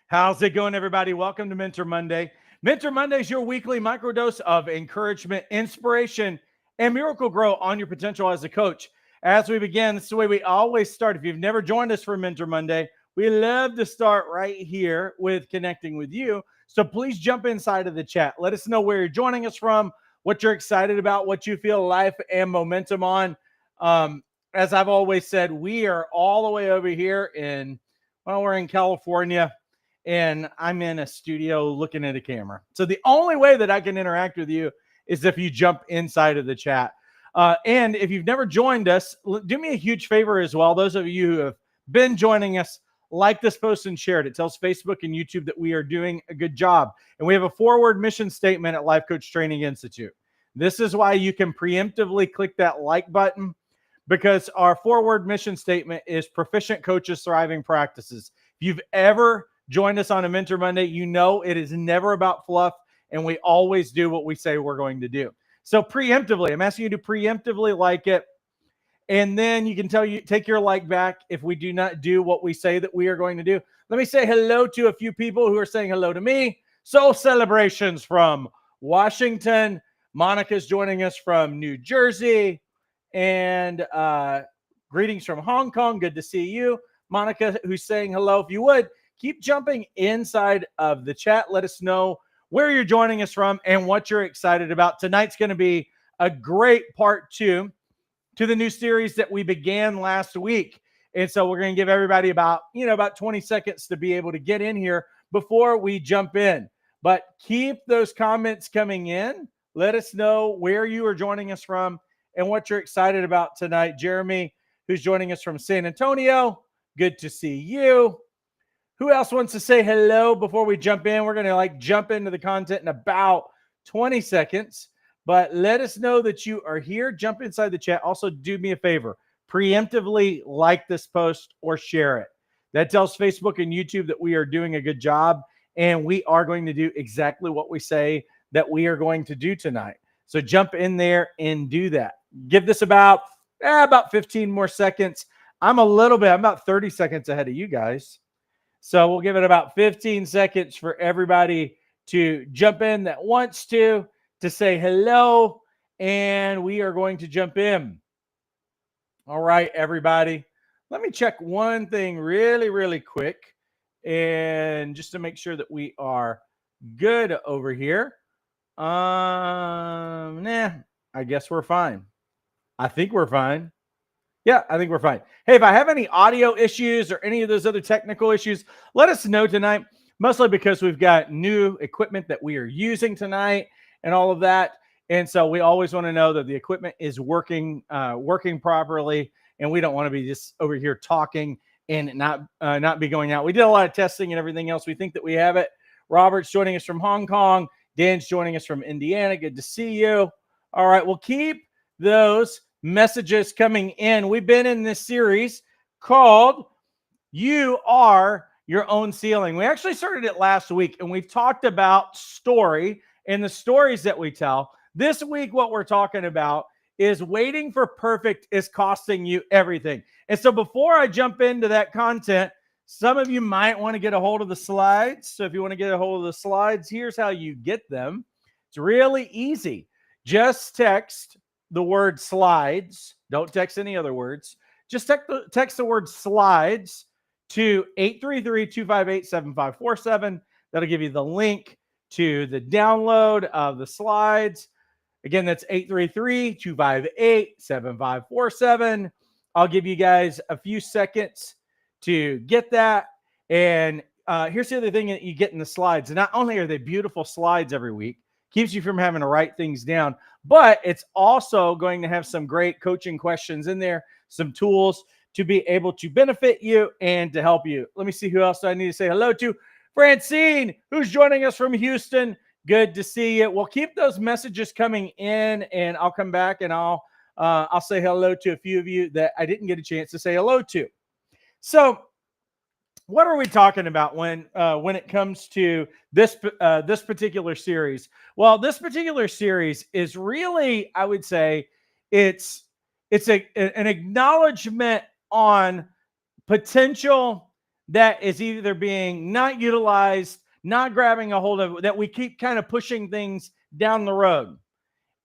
How's it going, everybody? Welcome to Mentor Monday. Mentor Monday is your weekly microdose of encouragement, inspiration, and miracle grow on your potential as a coach. As we begin, this is the way we always start. If you've never joined us for Mentor Monday, we love to start right here with connecting with you. So please jump inside of the chat. Let us know where you're joining us from, what you're excited about, what you feel life and momentum on. As I've always said, we are all the way over here we're in California, and I'm in a studio looking at a camera. So the only way that I can interact with you is if you jump inside of the chat. And if you've never joined us, do me a huge favor as well. Those of you who have been joining us, like this post and share it. It tells Facebook and YouTube that we are doing a good job. And we have a forward mission statement at Life Coach Training Institute. This is why you can preemptively click that like button, because our forward mission statement is proficient coaches, thriving practices. If you've ever joined us on a Mentor Monday, you know it is never about fluff, and we always do what we say we're going to do. So preemptively, I'm asking you to preemptively like it, and then you can take your like back if we do not do what we say that we are going to do. Let me say hello to a few people who are saying hello to me. Soul Celebrations from Washington. Monica's joining us from New Jersey. And greetings from Hong Kong. Good to see you. Monica, who's saying hello. If you would, keep jumping inside of the chat. Let us know where you're joining us from and what you're excited about. Tonight's going to be a great part 2 to the new series that we began last week. And so we're going to give everybody about 20 seconds to be able to get in here before we jump in. But keep those comments coming in. Let us know where you are joining us from and what you're excited about tonight. Jeremy, who's joining us from San Antonio, good to see you. Who else wants to say hello before we jump in? We're going to jump into the content in about 20 seconds, but let us know that you are here. Jump inside the chat. Also, do me a favor, preemptively like this post or share it. That tells Facebook and YouTube that we are doing a good job, and we are going to do exactly what we say that we are going to do tonight. So jump in there and do that. Give this about 15 more seconds. I'm about 30 seconds ahead of you guys. So we'll give it about 15 seconds for everybody to jump in that wants to say hello. And we are going to jump in. All right, everybody. Let me check one thing really, really quick. And just to make sure that we are good over here. I guess we're fine. I think we're fine. Yeah, I think we're fine. Hey, if I have any audio issues or any of those other technical issues, let us know tonight, mostly because we've got new equipment that we are using tonight and all of that. And so we always want to know that the equipment is working properly, and we don't want to be just over here talking and not be going out. We did a lot of testing and everything else. We think that we have it. Robert's joining us from Hong Kong. Dan's joining us from Indiana. Good to see you. All right, we'll keep those messages coming in. We've been in this series called You Are Your Own Ceiling. We actually started it last week, and we've talked about story and the stories that we tell. This week, what we're talking about is waiting for perfect is costing you everything. And so before I jump into that content, some of you might want to get a hold of the slides. So if you want to get a hold of the slides, here's how you get them. It's really easy. Just text the word slides. Don't text any other words. Just text the word slides to 833-258-7547. That'll give you the link to the download of the slides. Again, that's 833-258-7547. I'll give you guys a few seconds to get that. And here's the other thing that you get in the slides. Not only are they beautiful slides every week, keeps you from having to write things down, but it's also going to have some great coaching questions in there, some tools to be able to benefit you and to help you. Let me see who else I need to say hello to. Francine, who's joining us from Houston. Good to see you. We'll keep those messages coming in, and I'll come back and I'll say hello to a few of you that I didn't get a chance to say hello to. So what are we talking about when it comes to this particular series? Well, this particular series is really, I would say, it's an acknowledgement on potential that is either being not utilized, not grabbing a hold of, that we keep kind of pushing things down the road.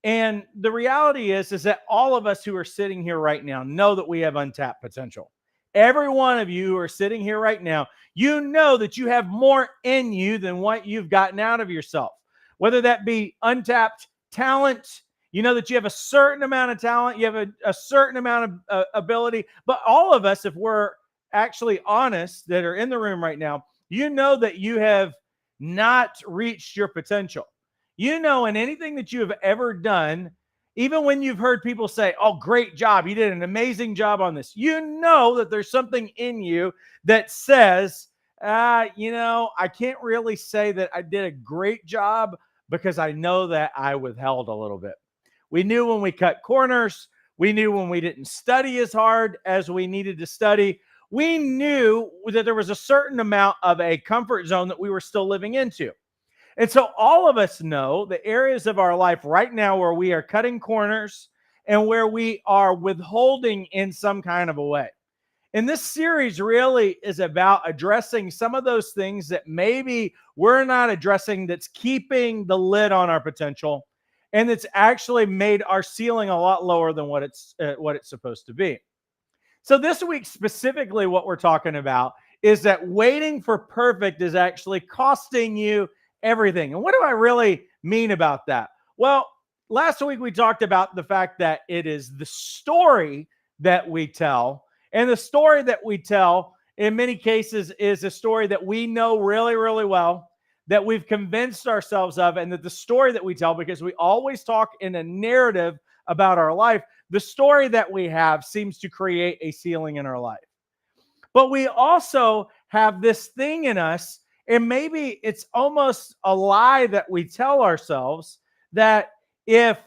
And the reality is that all of us who are sitting here right now know that we have untapped potential. Every one of you who are sitting here right now, you know that you have more in you than what you've gotten out of yourself. Whether that be untapped talent, you know that you have a certain amount of talent, you have a certain amount of ability. But all of us, if we're actually honest, that are in the room right now, you know that you have not reached your potential. You know, in anything that you have ever done, even when you've heard people say, "Oh, great job, you did an amazing job on this," you know that there's something in you that says, I can't really say that I did a great job because I know that I withheld a little bit. We knew when we cut corners, we knew when we didn't study as hard as we needed to study. We knew that there was a certain amount of a comfort zone that we were still living into. And so all of us know the areas of our life right now where we are cutting corners and where we are withholding in some kind of a way. And this series really is about addressing some of those things that maybe we're not addressing, that's keeping the lid on our potential, and that's actually made our ceiling a lot lower than what it's supposed to be. So this week specifically, what we're talking about is that waiting for perfect is actually costing you everything. And what do I really mean about that? Well, last week we talked about the fact that it is the story that we tell. And the story that we tell in many cases is a story that we know really, really well, that we've convinced ourselves of, and that the story that we tell, because we always talk in a narrative about our life, the story that we have seems to create a ceiling in our life. But we also have this thing in us, and maybe it's almost a lie that we tell ourselves, that if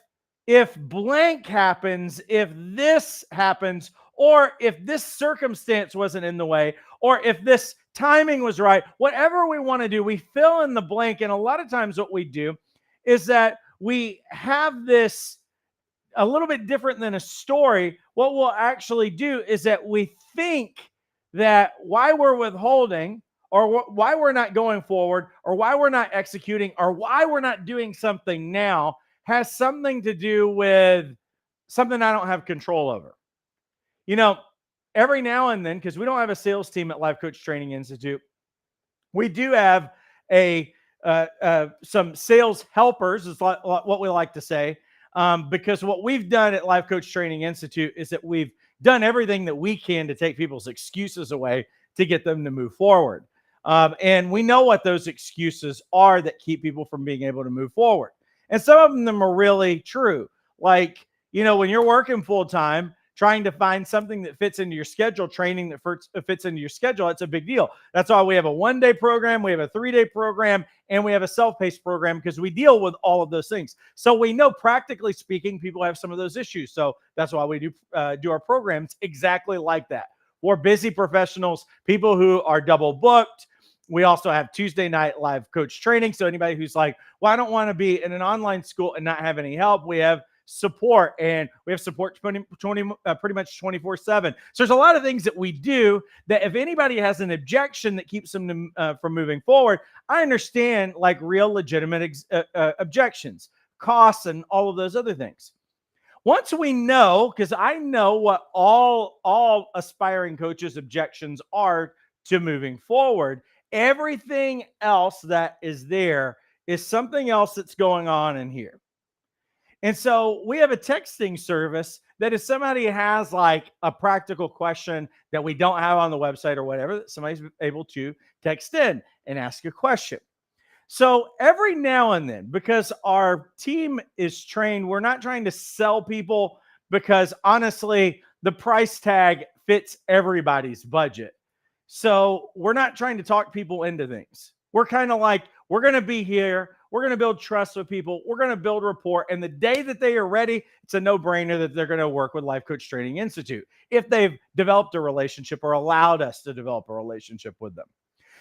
blank happens, if this happens, or if this circumstance wasn't in the way, or if this timing was right, whatever we want to do, we fill in the blank. And a lot of times what we do is that we have this a little bit different than a story. What we'll actually do is that we think that why we're withholding, or why we're not going forward, or why we're not executing, or why we're not doing something now has something to do with something I don't have control over. You know, every now and then, because we don't have a sales team at Life Coach Training Institute, we do have some sales helpers, is what we like to say. Because what we've done at Life Coach Training Institute is that we've done everything that we can to take people's excuses away to get them to move forward. And we know what those excuses are that keep people from being able to move forward. And some of them are really true. Like, when you're working full time, trying to find something that fits into your schedule, training that fits into your schedule, it's a big deal. That's why we have a 1-day program, we have a 3-day program, and we have a self-paced program, because we deal with all of those things. So we know, practically speaking, people have some of those issues. So that's why we do our programs exactly like that. We're busy professionals, people who are double booked. We also have Tuesday night live coach training. So anybody who's like, well, I don't want to be in an online school and not have any help, we have support, and we have support pretty much 24/7. So there's a lot of things that we do that if anybody has an objection that keeps them from moving forward, I understand, like real legitimate objections, costs, and all of those other things. Once we know, because I know what all aspiring coaches' objections are to moving forward, everything else that is there is something else that's going on in here. And so we have a texting service that if somebody has like a practical question that we don't have on the website or whatever, somebody's able to text in and ask a question. So every now and then, because our team is trained, we're not trying to sell people, because honestly, the price tag fits everybody's budget. So we're not trying to talk people into things. We're kind of like, we're going to be here. We're going to build trust with people. We're going to build rapport. And the day that they are ready, it's a no-brainer that they're going to work with Life Coach Training Institute if they've developed a relationship or allowed us to develop a relationship with them.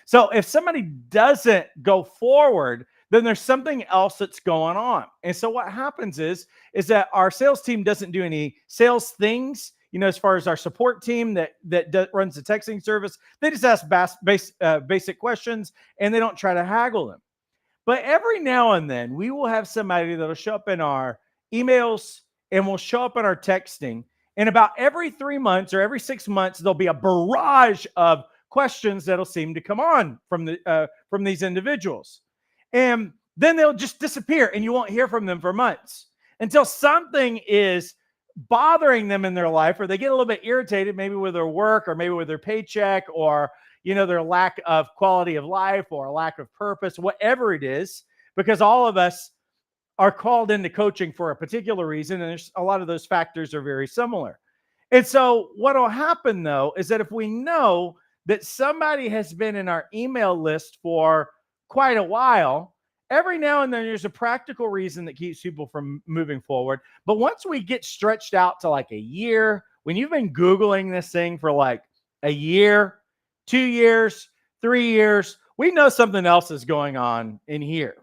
So if somebody doesn't go forward, then there's something else that's going on. And so what happens is that our sales team doesn't do any sales things. as far as our support team that runs the texting service, they just ask basic questions and they don't try to haggle them. But every now and then, we will have somebody that'll show up in our emails and will show up in our texting. And about every 3 months or every 6 months, there'll be a barrage of questions that'll seem to come on from these individuals, and then they'll just disappear, and you won't hear from them for months until something is bothering them in their life, or they get a little bit irritated, maybe with their work, or maybe with their paycheck, or their lack of quality of life, or a lack of purpose, whatever it is, because all of us are called into coaching for a particular reason, and there's a lot of those factors are very similar. And so what will happen, though, is that if we know that somebody has been in our email list for quite a while, every now and then there's a practical reason that keeps people from moving forward. But once we get stretched out to like a year, when you've been Googling this thing for like a year, 2 years, 3 years, we know something else is going on in here.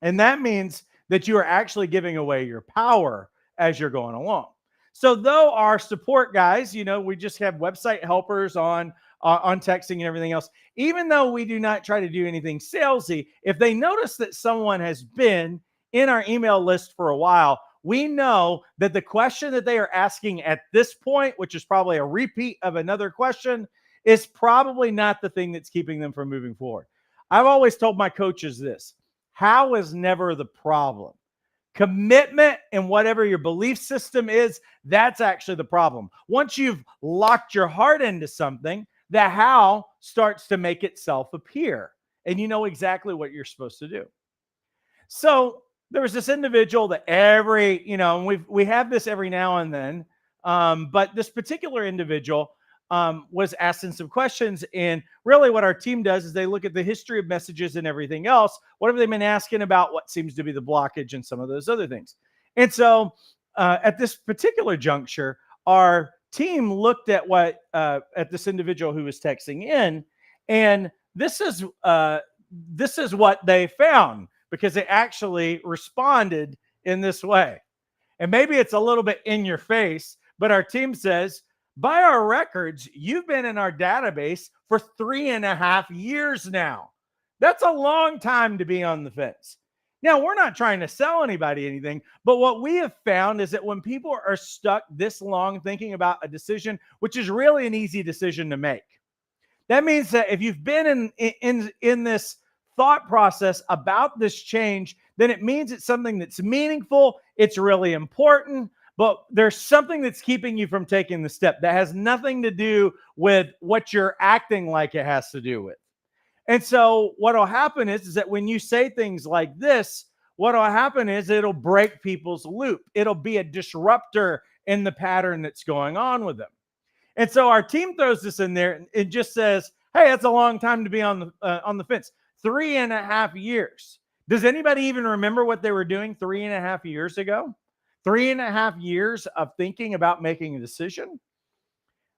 And that means that you are actually giving away your power as you're going along. So though our support guys, we just have website helpers on texting and everything else, even though we do not try to do anything salesy, if they notice that someone has been in our email list for a while, we know that the question that they are asking at this point, which is probably a repeat of another question, is probably not the thing that's keeping them from moving forward. I've always told my coaches this: how is never the problem. Commitment and whatever your belief system is, that's actually the problem. Once you've locked your heart into something, the how starts to make itself appear, and you know exactly what you're supposed to do. So there was this individual that and we have this every now and then, but this particular individual was asking some questions. And really what our team does is they look at the history of messages and everything else. What have they been asking about? What seems to be the blockage and some of those other things. And so at this particular juncture, our team looked at at this individual who was texting in, and this is what they found, because they actually responded in this way. And maybe it's a little bit in your face, but our team says, by our records, you've been in our database for 3.5 years now. That's a long time to be on the fence. Now, we're not trying to sell anybody anything, but what we have found is that when people are stuck this long thinking about a decision, which is really an easy decision to make, that means that if you've been in this thought process about this change, then it means it's something that's meaningful, it's really important, but there's something that's keeping you from taking the step that has nothing to do with what you're acting like it has to do with. And so what will happen is that when you say things like this, what will happen is it'll break people's loop. It'll be a disruptor in the pattern that's going on with them. And so our team throws this in there and it just says, hey, that's a long time to be on the fence. 3.5 years. Does anybody even remember what they were doing 3.5 years ago? 3.5 years of thinking about making a decision?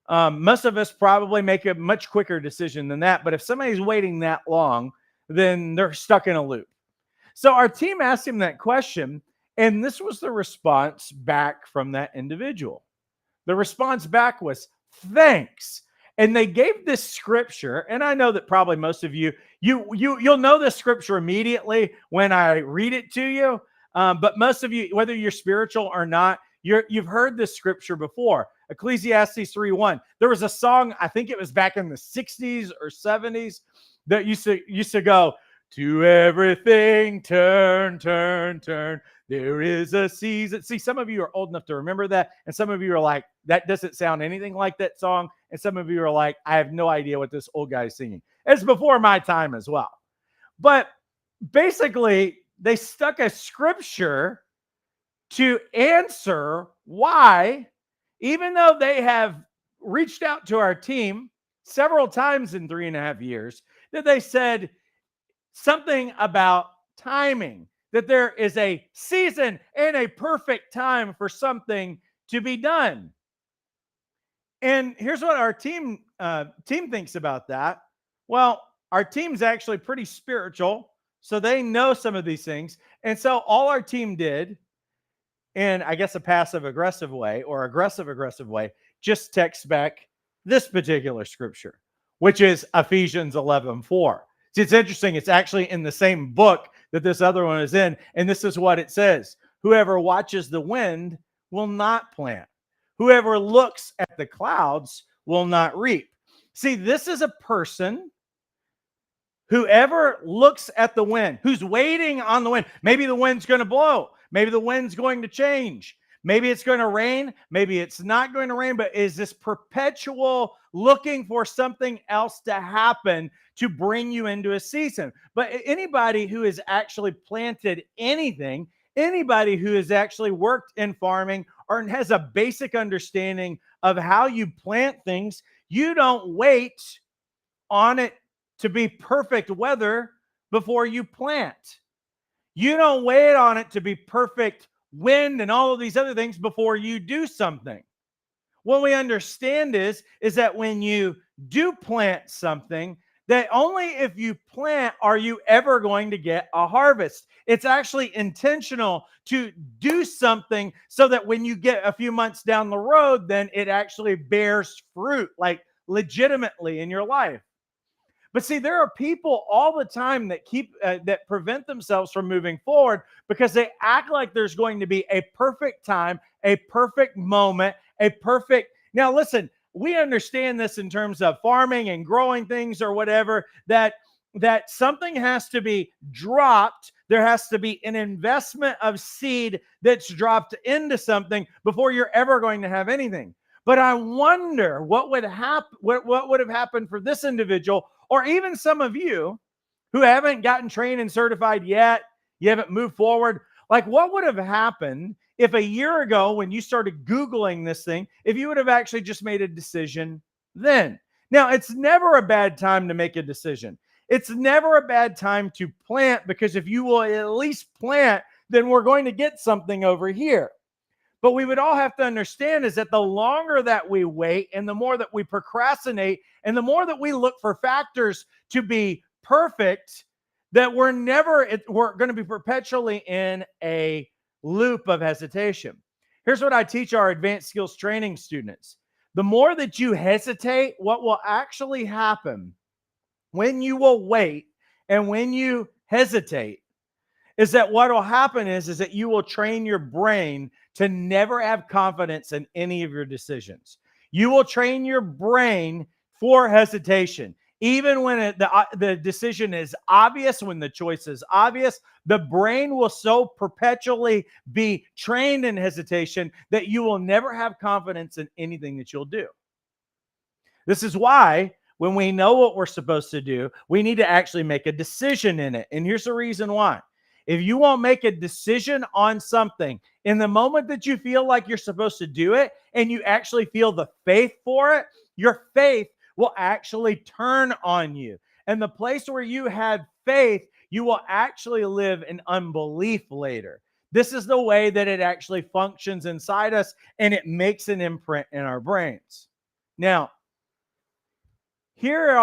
Most of us probably make a much quicker decision than that. But if somebody's waiting that long, then they're stuck in a loop. So our team asked him that question, and this was the response back from that individual. The response back was, thanks. And they gave this scripture, and I know that probably most of you'll know this scripture immediately when I read it to you. But most of you, whether you're spiritual or not, you've heard this scripture before. Ecclesiastes 3:1. There was a song, I think it was back in the 60s or 70s, that used to go, to everything turn, turn, turn. There is a season. See, some of you are old enough to remember that, and some of you are like, that doesn't sound anything like that song. And some of you are like, I have no idea what this old guy is singing. It's before my time as well. But basically, they stuck a scripture to answer why, even though they have reached out to our team several times in 3.5 years, that they said something about timing, that there is a season and a perfect time for something to be done. And here's what our team thinks about that. Well, our team's actually pretty spiritual, so they know some of these things. And so all our team did in, I guess, a passive aggressive way or aggressive way, just text back this particular scripture, which is Ephesians 11:4. See, it's interesting. It's actually in the same book that this other one is in. And this is what it says: whoever watches the wind will not plant. Whoever looks at the clouds will not reap. See, this is a person. Whoever looks at the wind, who's waiting on the wind, maybe the wind's going to blow, maybe the wind's going to change, maybe it's going to rain, maybe it's not going to rain, but is this perpetual looking for something else to happen to bring you into a season? But anybody who has actually planted anything, anybody who has actually worked in farming or has a basic understanding of how you plant things, you don't wait on it to be perfect weather before you plant. You don't wait on it to be perfect wind and all of these other things before you do something. What we understand is that when you do plant something, that only if you plant are you ever going to get a harvest. It's actually intentional to do something so that when you get a few months down the road, then it actually bears fruit, like legitimately in your life. But see, there are people all the time that that prevent themselves from moving forward because they act like there's going to be a perfect time, a perfect moment, a perfect. Now, listen, we understand this in terms of farming and growing things or whatever, that something has to be dropped. There has to be an investment of seed that's dropped into something before you're ever going to have anything. But I wonder what would happen, what would have happened for this individual, or even some of you who haven't gotten trained and certified yet, you haven't moved forward. Like, what would have happened if a year ago, when you started Googling this thing, if you would have actually just made a decision then? Now, it's never a bad time to make a decision. It's never a bad time to plant, because if you will at least plant, then we're going to get something over here. But we would all have to understand is that the longer that we wait and the more that we procrastinate and the more that we look for factors to be perfect, that we're going to be perpetually in a loop of hesitation. Here's what I teach our advanced skills training students. The more that you hesitate, what will actually happen when you will wait and when you hesitate is that what will happen is that you will train your brain to never have confidence in any of your decisions. You will train your brain for hesitation. Even when the decision is obvious, when the choice is obvious, the brain will so perpetually be trained in hesitation that you will never have confidence in anything that you'll do. This is why when we know what we're supposed to do, we need to actually make a decision in it. And here's the reason why. If you won't make a decision on something in the moment that you feel like you're supposed to do it and you actually feel the faith for it, your faith will actually turn on you. And the place where you had faith, you will actually live in unbelief later. This is the way that it actually functions inside us, and it makes an imprint in our brains. Now, here's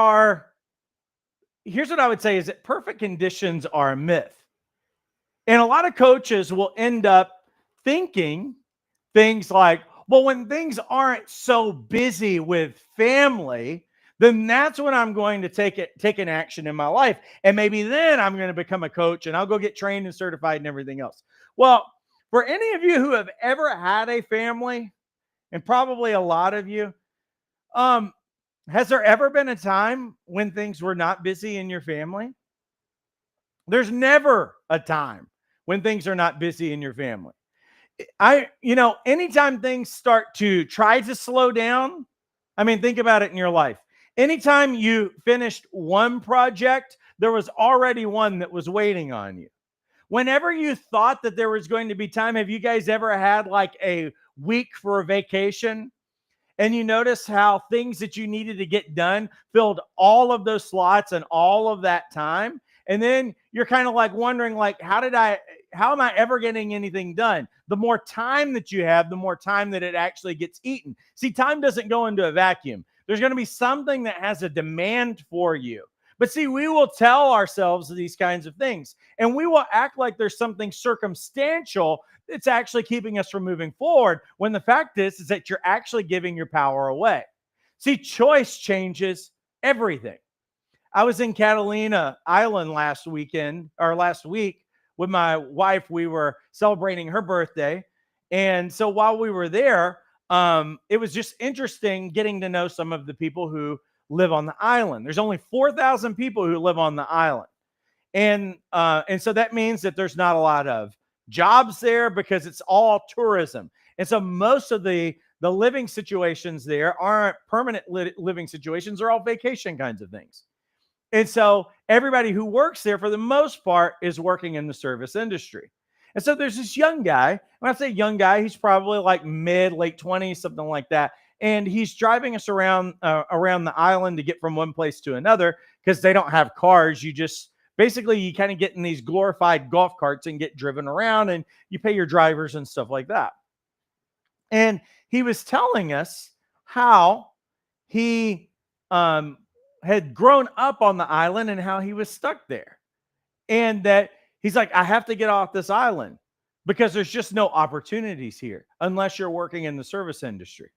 what I would say is that perfect conditions are a myth. And a lot of coaches will end up thinking things like, well, when things aren't so busy with family, then that's when I'm going to take an action in my life. And maybe then I'm going to become a coach and I'll go get trained and certified and everything else. Well, for any of you who have ever had a family, and probably a lot of you, has there ever been a time when things were not busy in your family? There's never a time when things are not busy in your family. Anytime things start to try to slow down, I mean, think about it in your life. Anytime you finished one project, there was already one that was waiting on you. Whenever you thought that there was going to be time, have you guys ever had like a week for a vacation? And you notice how things that you needed to get done filled all of those slots and all of that time. And then you're kind of like wondering, like, how am I ever getting anything done? The more time that you have, the more time that it actually gets eaten. See, time doesn't go into a vacuum. There's going to be something that has a demand for you. But see, we will tell ourselves these kinds of things, and we will act like there's something circumstantial that's actually keeping us from moving forward, when the fact is that you're actually giving your power away. See, choice changes everything. I was in Catalina Island last week with my wife. We were celebrating her birthday. And so while we were there, it was just interesting getting to know some of the people who live on the island. There's only 4,000 people who live on the island. And so that means that there's not a lot of jobs there because it's all tourism. And so most of the living situations there aren't permanent living situations. They're all vacation kinds of things. And so everybody who works there, for the most part, is working in the service industry. And so there's this young guy. When I say young guy, he's probably like late 20s, something like that. And he's driving us around the island to get from one place to another, because they don't have cars. You kind of get in these glorified golf carts and get driven around, and you pay your drivers and stuff like that. And he was telling us how he had grown up on the island and how he was stuck there. And that he's like, I have to get off this island because there's just no opportunities here unless you're working in the service industry.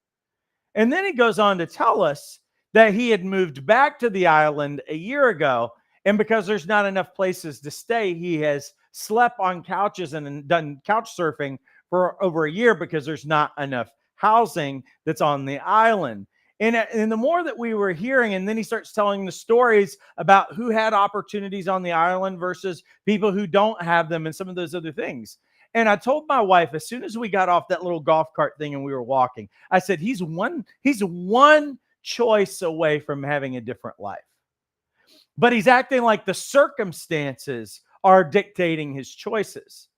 And then he goes on to tell us that he had moved back to the island a year ago. And because there's not enough places to stay, he has slept on couches and done couch surfing for over a year because there's not enough housing that's on the island. And the more that we were hearing, and then he starts telling the stories about who had opportunities on the island versus people who don't have them and some of those other things. And I told my wife, as soon as we got off that little golf cart thing and we were walking, I said, he's one choice away from having a different life. But he's acting like the circumstances are dictating his choices.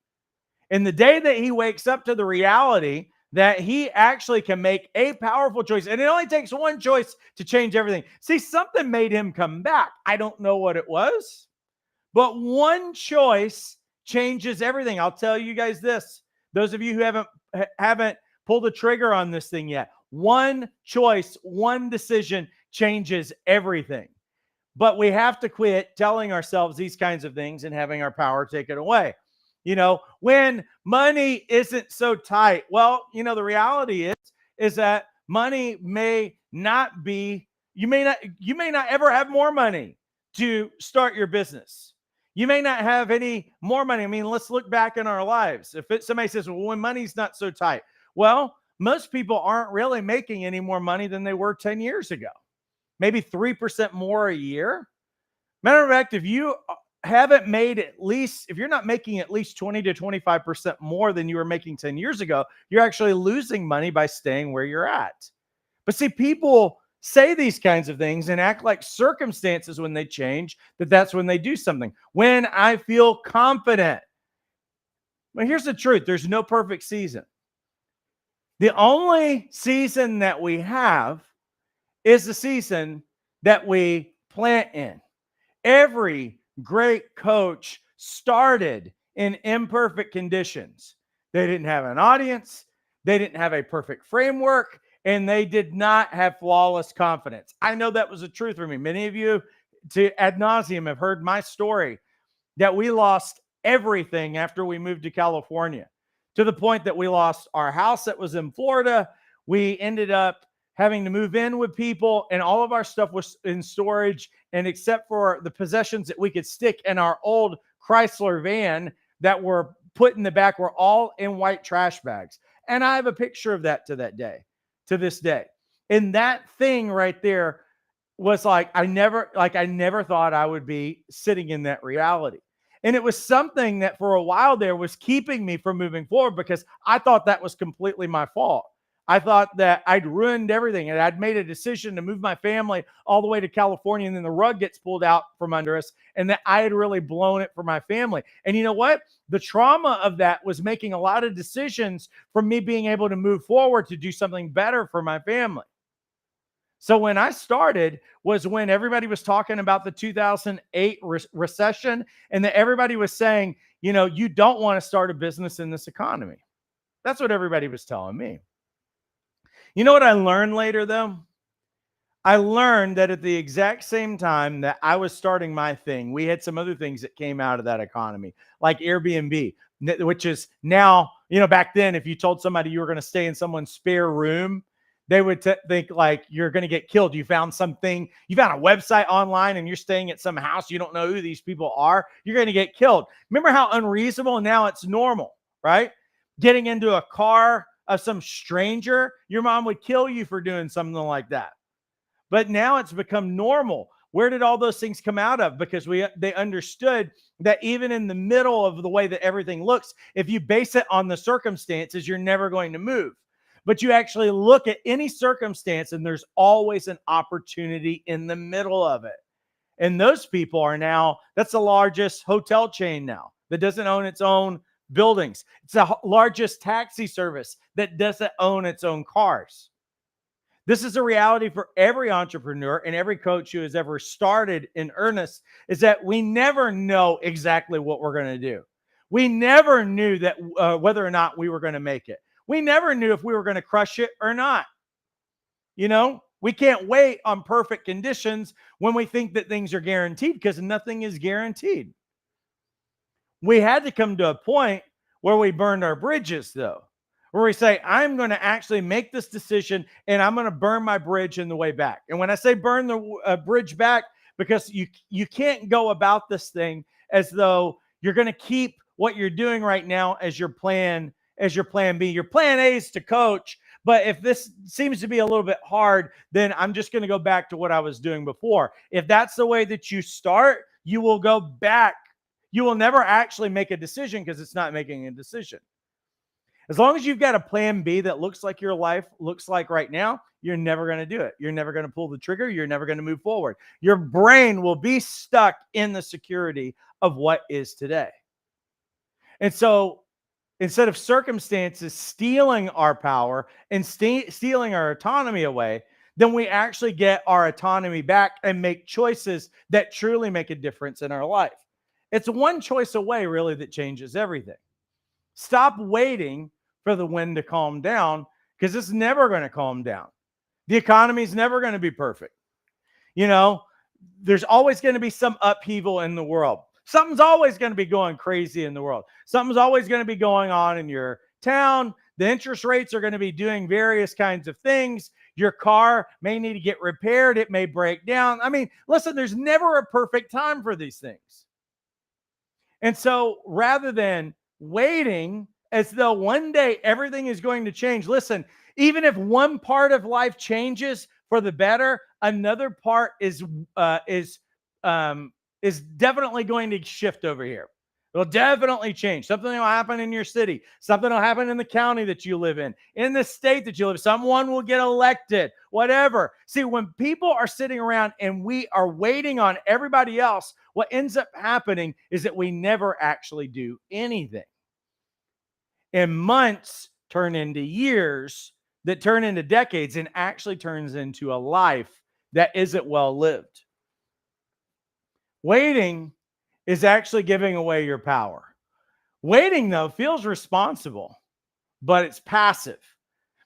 And the day that he wakes up to the reality that he actually can make a powerful choice, and it only takes one choice to change everything. See, something made him come back. I don't know what it was, but one choice changes everything. I'll tell you guys this. Those of you who haven't pulled the trigger on this thing yet, one choice, one decision changes everything. But we have to quit telling ourselves these kinds of things and having our power taken away. When money isn't so tight, well, the reality is that money may not be, you may not ever have more money to start your business. You may not have any more money. I mean, let's look back in our lives. If somebody says, well, when money's not so tight, well, most people aren't really making any more money than they were 10 years ago. Maybe 3% more a year. Matter of fact, if you haven't made if you're not making at least 20 to 25% more than you were making 10 years ago, you're actually losing money by staying where you're at. But see, people say these kinds of things and act like circumstances, when they change, that's when they do something. When I feel confident. But here's the truth. There's no perfect season. The only season that we have is the season that we plant in. Every great coach started in imperfect conditions. They didn't have an audience. They didn't have a perfect framework, and they did not have flawless confidence. I know that was the truth for me. Many of you ad nauseum have heard my story that we lost everything after we moved to California, to the point that we lost our house that was in Florida. We ended up having to move in with people, and all of our stuff was in storage. And except for the possessions that we could stick in our old Chrysler van that were put in the back, were all in white trash bags. And I have a picture of that to this day. And that thing right there was like, I never thought I would be sitting in that reality. And it was something that for a while there was keeping me from moving forward, because I thought that was completely my fault. I thought that I'd ruined everything, and I'd made a decision to move my family all the way to California, and then the rug gets pulled out from under us, and that I had really blown it for my family. And you know what? The trauma of that was making a lot of decisions from me being able to move forward to do something better for my family. So when I started was when everybody was talking about the 2008 recession, and that everybody was saying, you don't want to start a business in this economy. That's what everybody was telling me. You know what I learned later, though? I learned that at the exact same time that I was starting my thing, we had some other things that came out of that economy, like Airbnb, which is now, back then, if you told somebody you were going to stay in someone's spare room, they would think like you're going to get killed. You found a website online and you're staying at some house. You don't know who these people are. You're going to get killed. Remember how unreasonable? Now it's normal, right? Getting into a car of some stranger, your mom would kill you for doing something like that. But now it's become normal. Where did all those things come out of? Because they understood that even in the middle of the way that everything looks, if you base it on the circumstances, you're never going to move. But you actually look at any circumstance and there's always an opportunity in the middle of it. And those people that's the largest hotel chain now that doesn't own its own buildings. It's the largest taxi service that doesn't own its own cars. This is a reality for every entrepreneur and every coach who has ever started in earnest, is that we never know exactly what we're going to do. We never knew that whether or not we were going to make it. We never knew if we were going to crush it or not. We can't wait on perfect conditions when we think that things are guaranteed, because nothing is guaranteed. We had to come to a point where we burned our bridges, though, where we say, I'm going to actually make this decision and I'm going to burn my bridge in the way back. And when I say burn the bridge back, because you can't go about this thing as though you're going to keep what you're doing right now as your plan B. Your plan A is to coach, but if this seems to be a little bit hard, then I'm just going to go back to what I was doing before. If that's the way that you start, you will go back. You will never actually make a decision because it's not making a decision. As long as you've got a plan B that looks like your life looks like right now, you're never going to do it. You're never going to pull the trigger. You're never going to move forward. Your brain will be stuck in the security of what is today. And so instead of circumstances stealing our power and stealing our autonomy away, then we actually get our autonomy back and make choices that truly make a difference in our life. It's one choice away, really, that changes everything. Stop waiting for the wind to calm down, because it's never going to calm down. The economy is never going to be perfect. There's always going to be some upheaval in the world. Something's always going to be going crazy in the world. Something's always going to be going on in your town. The interest rates are going to be doing various kinds of things. Your car may need to get repaired. It may break down. I mean, listen, there's never a perfect time for these things. And so rather than waiting as though one day everything is going to change, listen, even if one part of life changes for the better, another part is definitely going to shift over here. It'll definitely change. Something will happen in your city. Something will happen in the county that you live in the state that you live in. Someone will get elected, whatever. See, when people are sitting around and we are waiting on everybody else, what ends up happening is that we never actually do anything. And months turn into years, that turn into decades, and actually turns into a life that isn't well lived. Waiting is actually giving away your power. Waiting, though, feels responsible, but it's passive.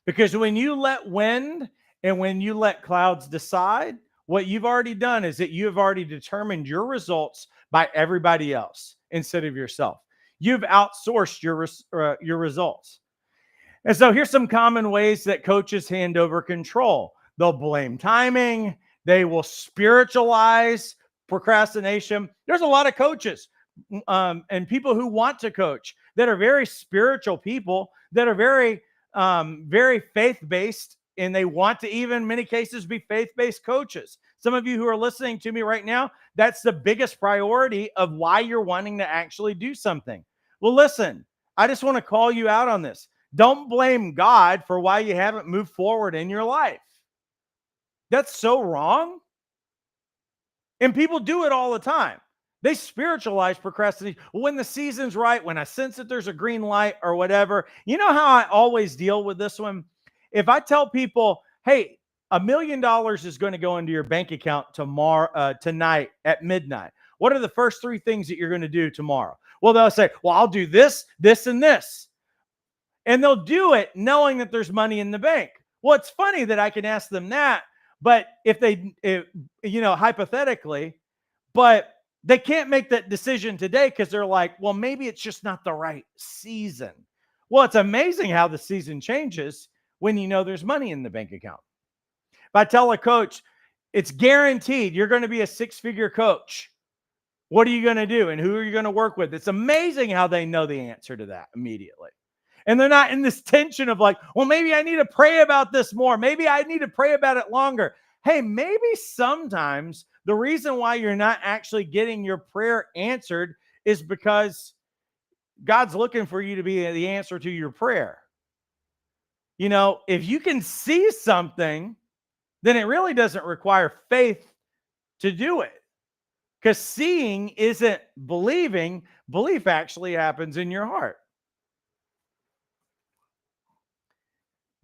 Because when you let wind and when you let clouds decide, what you've already done is that you have already determined your results by everybody else instead of yourself. You've outsourced your results. And so here's some common ways that coaches hand over control. They'll blame timing. They will spiritualize procrastination. There's a lot of coaches and people who want to coach that are very spiritual people, that are very, very faith-based, and they want to even in many cases be faith-based coaches. Some of you who are listening to me right now, that's the biggest priority of why you're wanting to actually do something. Well, listen, I just want to call you out on this. Don't blame God for why you haven't moved forward in your life. That's so wrong. And people do it all the time. They spiritualize procrastination. When the season's right, when I sense that there's a green light or whatever, you know how I always deal with this one? If I tell people, hey, $1 million is going to go into your bank account tonight at midnight, what are the first 3 things that you're going to do tomorrow? Well, they'll say, well, I'll do this, this, and this. And they'll do it knowing that there's money in the bank. Well, it's funny that I can ask them that, But hypothetically, but they can't make that decision today because they're like, well, maybe it's just not the right season. Well, it's amazing how the season changes when you know there's money in the bank account. If I tell a coach, it's guaranteed you're going to be a six-figure coach, what are you going to do? And who are you going to work with? It's amazing how they know the answer to that immediately. And they're not in this tension of like, well, maybe I need to pray about this more. Maybe I need to pray about it longer. Hey, maybe sometimes the reason why you're not actually getting your prayer answered is because God's looking for you to be the answer to your prayer. If you can see something, then it really doesn't require faith to do it. Because seeing isn't believing. Belief actually happens in your heart.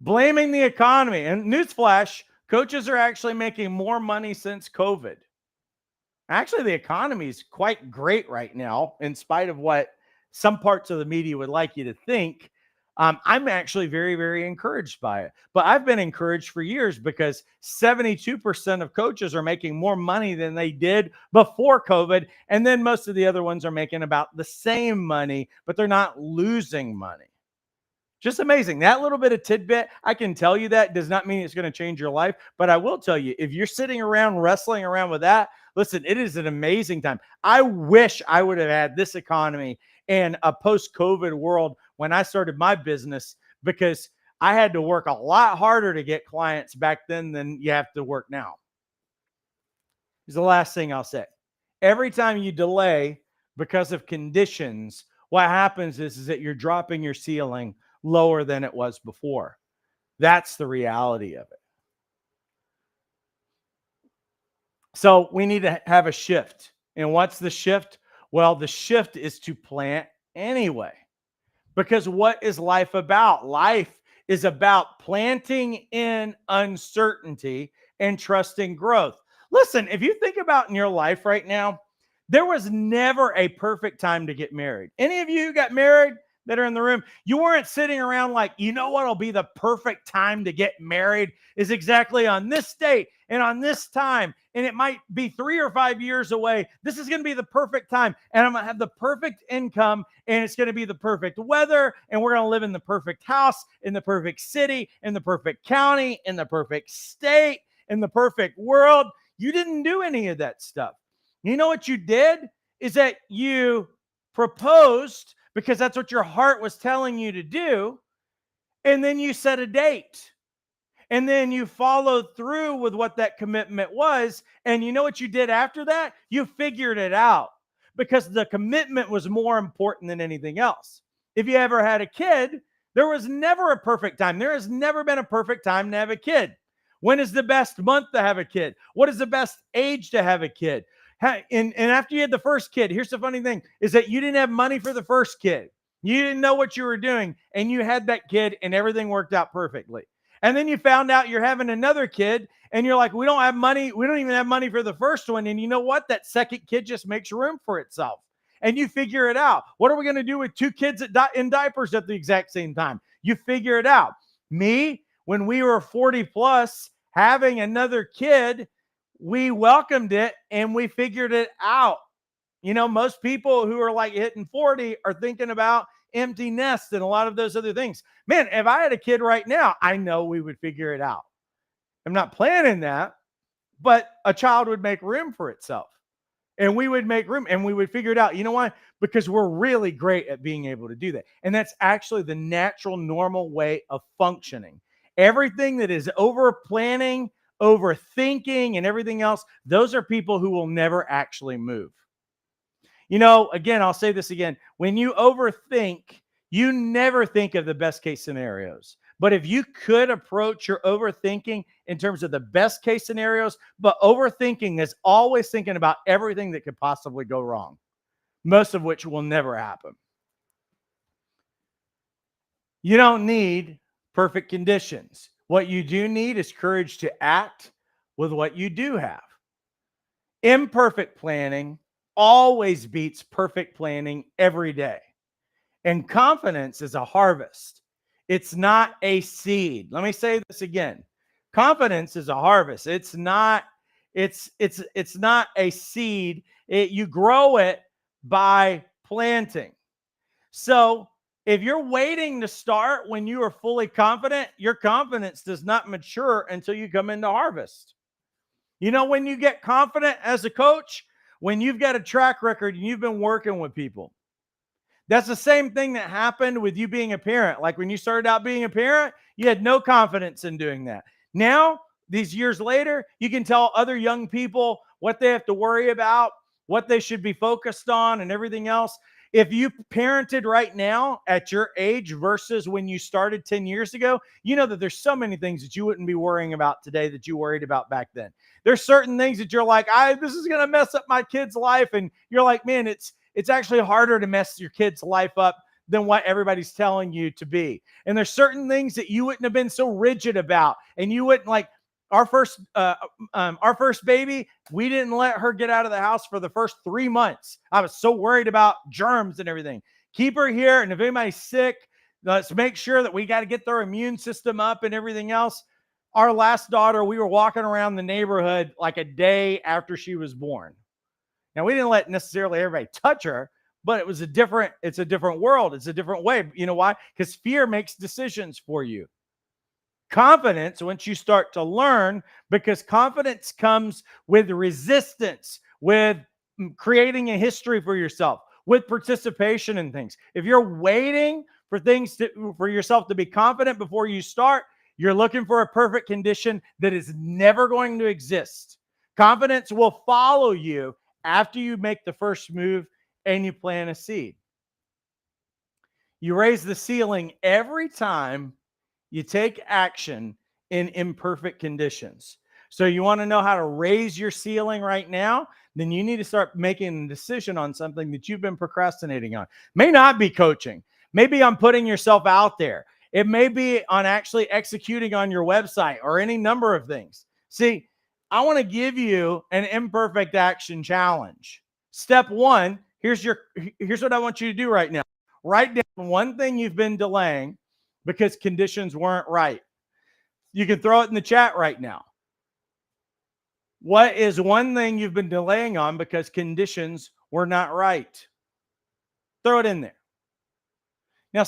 Blaming the economy. And newsflash, coaches are actually making more money since COVID. Actually, the economy is quite great right now, in spite of what some parts of the media would like you to think. I'm actually very, very encouraged by it. But I've been encouraged for years because 72% of coaches are making more money than they did before COVID. And then most of the other ones are making about the same money, but they're not losing money. Just amazing. That little bit of tidbit, I can tell you that does not mean it's going to change your life. But I will tell you, if you're sitting around wrestling around with that, listen, it is an amazing time. I wish I would have had this economy in a post-COVID world when I started my business, because I had to work a lot harder to get clients back then than you have to work now. Here's the last thing I'll say. Every time you delay because of conditions, what happens is that you're dropping your ceiling lower than it was before. That's the reality of it. So we need to have a shift. And what's the shift? Well, the shift is to plant anyway. Because what is life about? Life is about planting in uncertainty and trusting growth. Listen, if you think about in your life right now, there was never a perfect time to get married. Any of you who got married that are in the room, you weren't sitting around like, you know what'll be the perfect time to get married is exactly on this date and on this time. And it might be 3 or 5 years away. This is going to be the perfect time. And I'm going to have the perfect income, and it's going to be the perfect weather. And we're going to live in the perfect house, in the perfect city, in the perfect county, in the perfect state, in the perfect world. You didn't do any of that stuff. You know what you did is that you proposed because that's what your heart was telling you to do. And then you set a date. And then you followed through with what that commitment was. And you know what you did after that? You figured it out because the commitment was more important than anything else. If you ever had a kid, there was never a perfect time. There has never been a perfect time to have a kid. When is the best month to have a kid? What is the best age to have a kid? And after you had the first kid, here's the funny thing is that you didn't have money for the first kid. You didn't know what you were doing, and you had that kid, and everything worked out perfectly. And then you found out you're having another kid, and you're like, we don't have money. We don't even have money for the first one. And you know what? That second kid just makes room for itself. And you figure it out. What are we going to do with two kids in diapers at the exact same time? You figure it out. Me, when we were 40 plus, having another kid, we welcomed it and we figured it out. You know, most people who are like hitting 40 are thinking about empty nest and a lot of those other things. Man, if I had a kid right now, I know we would figure it out. I'm not planning that, but a child would make room for itself. And we would make room and we would figure it out. You know why? Because we're really great at being able to do that. And that's actually the natural, normal way of functioning. Everything that is over planning, overthinking, and everything else, those are people who will never actually move. You know, again, I'll say this again. When you overthink, you never think of the best case scenarios. But if you could approach your overthinking in terms of the best case scenarios, but overthinking is always thinking about everything that could possibly go wrong, most of which will never happen. You don't need perfect conditions. What you do need is courage to act with what you do have. Imperfect planning always beats perfect planning every day. And confidence is a harvest. It's not a seed. Let me say this again. Confidence is a harvest. It's not a seed. You grow it by planting. So if you're waiting to start when you are fully confident, your confidence does not mature until you come into harvest. When you get confident as a coach, when you've got a track record and you've been working with people. That's the same thing that happened with you being a parent. Like when you started out being a parent, you had no confidence in doing that. Now, these years later, you can tell other young people what they have to worry about, what they should be focused on, and everything else. If you parented right now at your age versus when you started 10 years ago, you know that there's so many things that you wouldn't be worrying about today that you worried about back then. There's certain things that you're like, this is going to mess up my kid's life. And you're like, man, it's actually harder to mess your kid's life up than what everybody's telling you to be. And there's certain things that you wouldn't have been so rigid about. And you wouldn't like our first baby, we didn't let her get out of the house for the first 3 months. I was so worried about germs and everything. Keep her here. And if anybody's sick, let's make sure that we got to get their immune system up and everything else. Our last daughter, we were walking around the neighborhood like a day after she was born. Now, we didn't let necessarily everybody touch her, but it's a different world. It's a different way. You know why? Because fear makes decisions for you. Confidence, once you start to learn, because confidence comes with resistance, with creating a history for yourself, with participation in things. If you're waiting for for yourself to be confident before you start, you're looking for a perfect condition that is never going to exist. Confidence will follow you after you make the first move and you plant a seed. You raise the ceiling every time you take action in imperfect conditions. So you want to know how to raise your ceiling right now? Then you need to start making a decision on something that you've been procrastinating on. May not be coaching. Maybe on putting yourself out there. It may be on actually executing on your website or any number of things. See, I want to give you an imperfect action challenge. Step 1, here's what I want you to do right now. Write down one thing you've been delaying because conditions weren't right. You can throw it in the chat right now. What is one thing you've been delaying on because conditions were not right? Throw it in there. Now,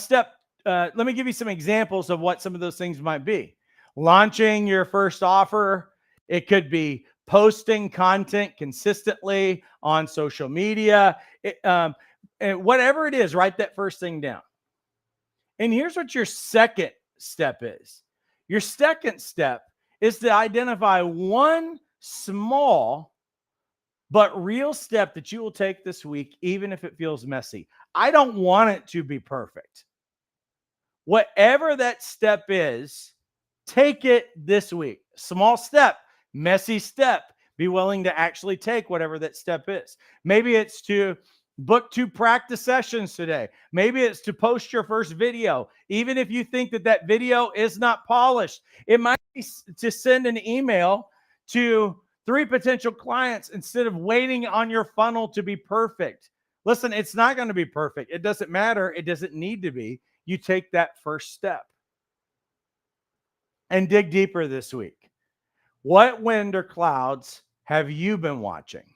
let me give you some examples of what some of those things might be. Launching your first offer. It could be posting content consistently on social media. And whatever it is, write that first thing down. And here's what your second step is. Your second step is to identify one small but real step that you will take this week, even if it feels messy. I don't want it to be perfect. Whatever that step is, take it this week. Small step, messy step. Be willing to actually take whatever that step is. Maybe it's to book 2 practice sessions today. Maybe it's to post your first video. Even if you think that video is not polished, it might be to send an email to 3 potential clients instead of waiting on your funnel to be perfect. Listen, it's not going to be perfect. It doesn't matter. It doesn't need to be. You take that first step. And dig deeper this week. What wind or clouds have you been watching?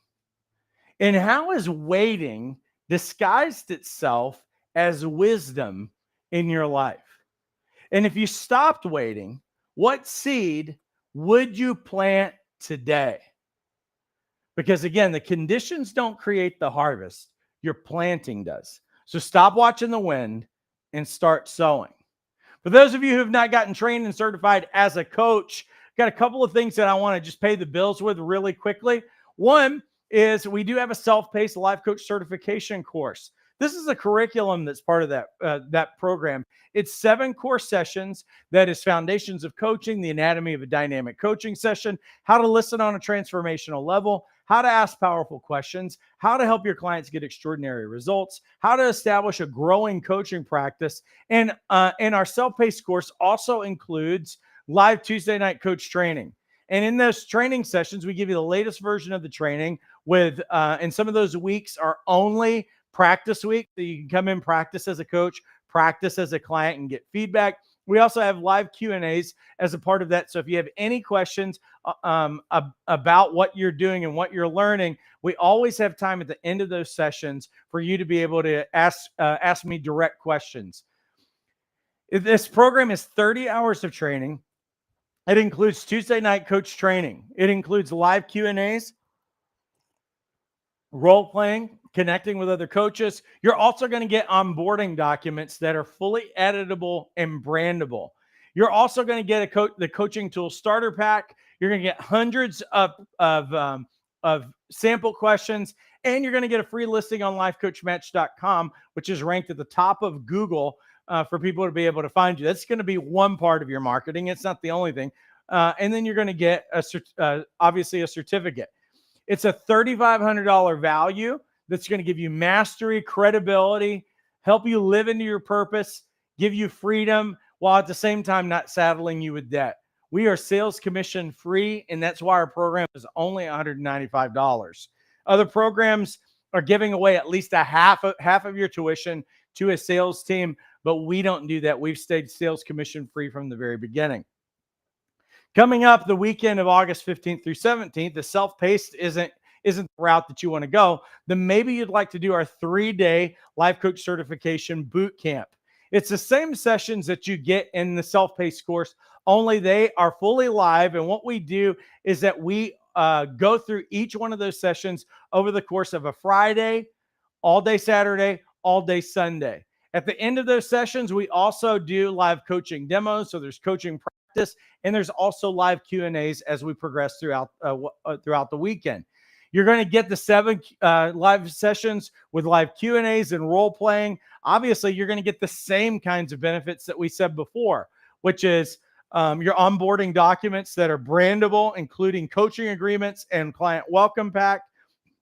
And how has waiting disguised itself as wisdom in your life? And if you stopped waiting, what seed would you plant today? Because again, the conditions don't create the harvest. Your planting does. So stop watching the wind and start sowing. For those of you who have not gotten trained and certified as a coach, got a couple of things that I want to just pay the bills with really quickly. One is we do have a self-paced life coach certification course. This is a curriculum that's part of that program. It's 7 core sessions. That is foundations of coaching, the anatomy of a dynamic coaching session, how to listen on a transformational level, how to ask powerful questions, how to help your clients get extraordinary results, how to establish a growing coaching practice. And our self-paced course also includes live Tuesday night coach training. And in those training sessions, we give you the latest version of the training with, and some of those weeks are only practice week. So you can come in, practice as a coach, practice as a client, and get feedback. We also have live Q&As as a part of that. So if you have any questions about what you're doing and what you're learning, we always have time at the end of those sessions for you to be able to ask me direct questions. This program is 30 hours of training. It includes Tuesday night coach training. It includes live Q&As, role playing, connecting with other coaches. You're also going to get onboarding documents that are fully editable and brandable. You're also going to get the coaching tool starter pack. You're going to get hundreds of sample questions, and you're going to get a free listing on lifecoachmatch.com, which is ranked at the top of Google for people to be able to find you. That's going to be one part of your marketing. It's not the only thing. And then you're going to get obviously a certificate. It's a $3,500 value that's going to give you mastery, credibility, help you live into your purpose, give you freedom, while at the same time not saddling you with debt. We are sales commission free, and that's why our program is only $195. Other programs are giving away at least half of your tuition to a sales team, but we don't do that. We've stayed sales commission free from the very beginning. Coming up the weekend of August 15th through 17th, the self-paced isn't the route that you want to go, then maybe you'd like to do our 3-day life coach certification boot camp. It's the same sessions that you get in the self-paced course, only they are fully live. And what we do is that we go through each one of those sessions over the course of a Friday, all day Saturday, all day Sunday. At the end of those sessions, we also do live coaching demos. So there's coaching practice, and there's also live Q&As as we progress throughout the weekend. You're going to get the 7 live sessions with live Q&As and role playing. Obviously, you're going to get the same kinds of benefits that we said before, which is your onboarding documents that are brandable, including coaching agreements and client welcome pack.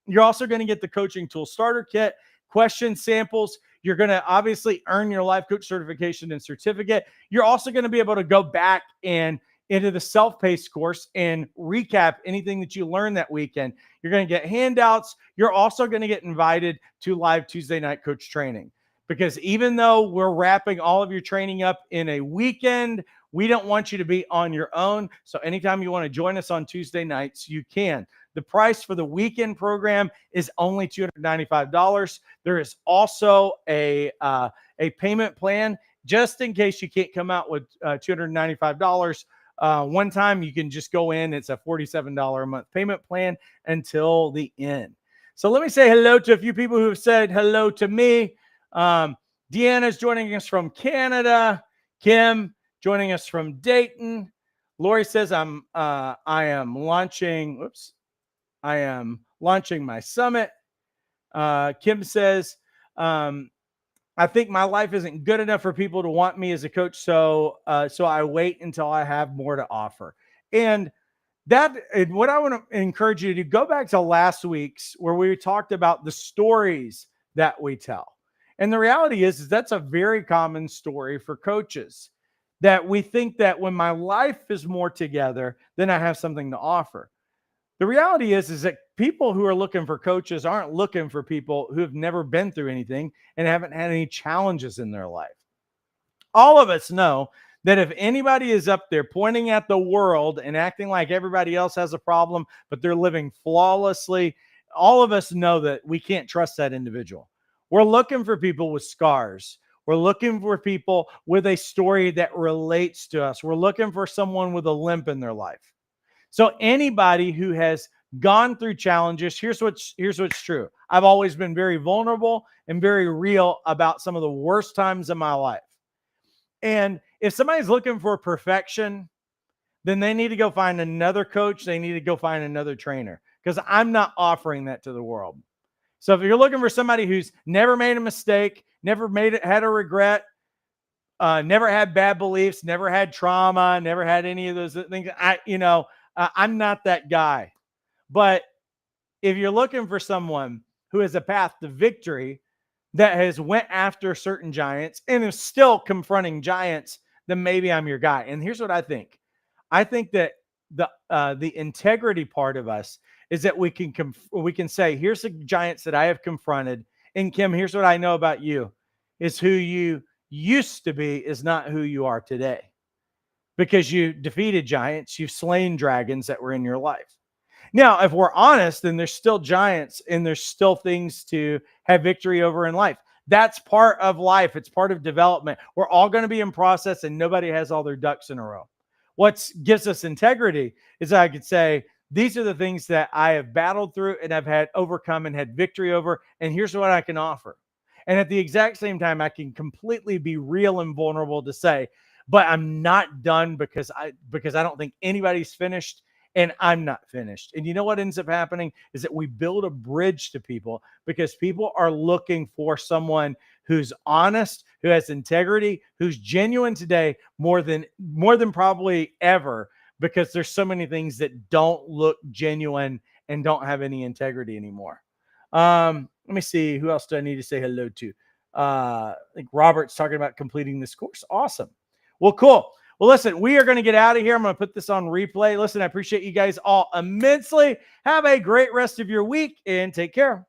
You're also going to get the coaching tool starter kit, question samples. You're going to obviously earn your life coach certification and certificate. You're also going to be able to go back and into the self-paced course and recap anything that you learned that weekend. You're going to get handouts. You're also going to get invited to live Tuesday night coach training, because even though we're wrapping all of your training up in a weekend, we don't want you to be on your own. So anytime you want to join us on Tuesday nights, you can. The price for the weekend program is only $295. There is also a payment plan just in case you can't come out with $295. One time you can just go in. It's a $47 a month payment plan until the end. So let me say hello to a few people who have said hello to me. Deanna's joining us from Canada. Kim joining us from Dayton. Lori says I am launching my summit. Kim says, I think my life isn't good enough for people to want me as a coach. So I wait until I have more to offer. And what I want to encourage you to do, go back to last week's where we talked about the stories that we tell. And the reality is that's a very common story for coaches, that we think that when my life is more together, then I have something to offer. The reality is that people who are looking for coaches aren't looking for people who have never been through anything and haven't had any challenges in their life. All of us know that if anybody is up there pointing at the world and acting like everybody else has a problem, but they're living flawlessly, all of us know that we can't trust that individual. We're looking for people with scars. We're looking for people with a story that relates to us. We're looking for someone with a limp in their life. So anybody who has gone through challenges, here's what's true. I've always been very vulnerable and very real about some of the worst times in my life. And if somebody's looking for perfection, then they need to go find another coach. They need to go find another trainer, because I'm not offering that to the world. So if you're looking for somebody who's never made a mistake, never had a regret, never had bad beliefs, never had trauma, never had any of those things, I'm not that guy. But if you're looking for someone who has a path to victory, that has went after certain giants and is still confronting giants, then maybe I'm your guy. And here's what I think. I think that the integrity part of us is that we can say, here's the giants that I have confronted. And Kim, here's what I know about you, is who you used to be is not who you are today, because you defeated giants, you've slain dragons that were in your life. Now, if we're honest, then there's still giants and there's still things to have victory over in life. That's part of life. It's part of development. We're all going to be in process, and nobody has all their ducks in a row. What gives us integrity is I could say, these are the things that I have battled through and I've had overcome and had victory over, and here's what I can offer. And at the exact same time, I can completely be real and vulnerable to say, but I'm not done, because I don't think anybody's finished, and I'm not finished. And you know what ends up happening is that we build a bridge to people, because people are looking for someone who's honest, who has integrity, who's genuine today more than probably ever, because there's so many things that don't look genuine and don't have any integrity anymore. Let me see, who else do I need to say hello to? I think Robert's talking about completing this course. Awesome. Well, cool. Well, listen, we are going to get out of here. I'm going to put this on replay. Listen, I appreciate you guys all immensely. Have a great rest of your week and take care.